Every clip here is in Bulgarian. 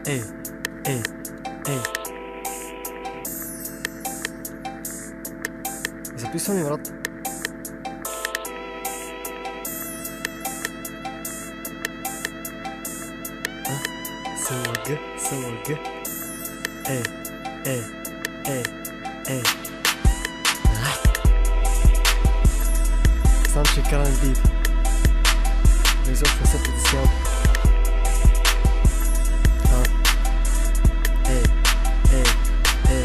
ей, ей, ей. Записвам им, брат. СЛГ, СЛГ. Ей, ей, ей, ей. Знам, че е каран бит. Но изобщо не се притеснявам. Ей, ей, ей.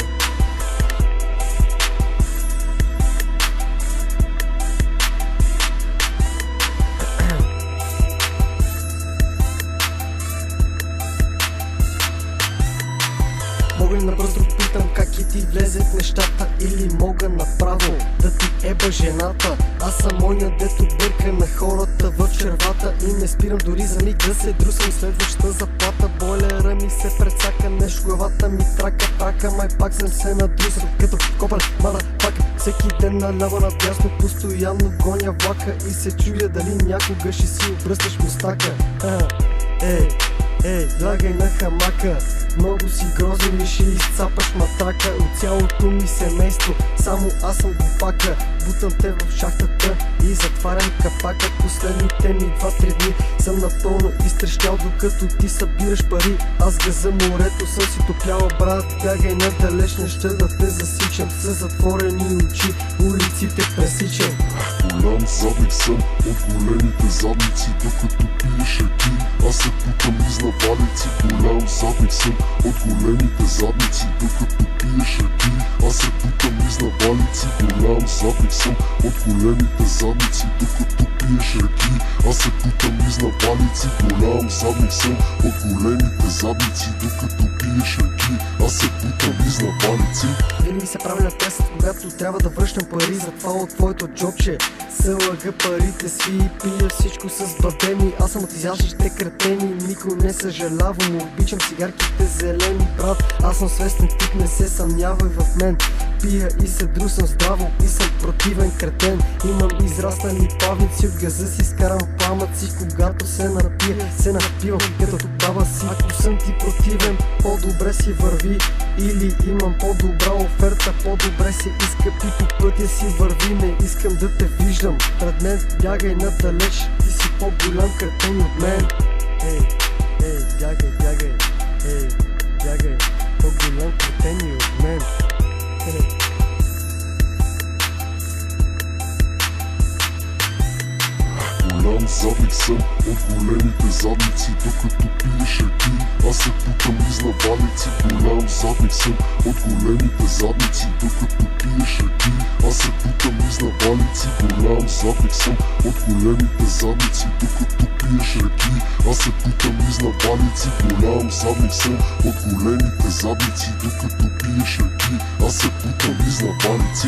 Мога ли набързо питам как и ти влезе в нещата, или мога направо да ти еба жената? Аз съм оня, дето бърка на хората в червата и не спирам дори за миг да се друсам. Следващата заплата бойлера ми се прецака, нещо главата ми трака, май пак съм се надрусал като копър, пак всеки ден наляво надясно, постоянно гоня влака и се чудя дали някога ще си обръснеш мустака. Ей, лягай на хамака, много си грозен и ще изцапаш матрака от цялото ми семейство, само аз съм глупака. Бутам те в шахтата и затварям капака. Последните ми 2-3 дни съм напълно изтрещял, докато ти събираш пари. Аз газа морето съм си топляла, брат, бягай надалеч, не ще да те засичам. С затворени очи улиците пресичам. Голям задник съм от големите задници, докато пиеш аки, аз се путам из навалици. Голям задник съм от големите задници, докато пиеш аки, аз се путам из навалици. Голям задник съм от големите задници, докато пиеш аки, аз се путам из навалици. Голям задник съм от големите задници, докато пиеш аки, аз се путам из навалици. Винаги се правя на тест, когато трябва да връщам пари, затова от твоето джобче се лага парите си и пия всичко с бабени. Аз съм от изящите кретени, никой не съжалявам, обичам цигарките зелени, брат. Аз съм свестен тип, не се съмнявай в мен. Пия и се друсам здраво и съм противен кретен. Имам израснали павници, от газа си скарам пламъци. Когато се напивам като баба си. Ако съм ти противен, по-добре си върви, или имам по-добра оферта, по-добре се изкъпи по пътя си върви. Не искам да те виждам пред мен, бягай надалеч, ти си по-голям кретен от мен. Ей, бягай, бягай, по-голям кретен от мен. Голям задник съм от големите задници, докато пиеш аки, аз се путам из навалици. Голям задник съм от големите задници, докато пиеш аки, аз се путам из навалици. Голям задник съм от големите задници, докато пиеш аки, аз се путам из навалици. Голям задник съм от големите задници, докато пиеш аки, аз се путам из навалици.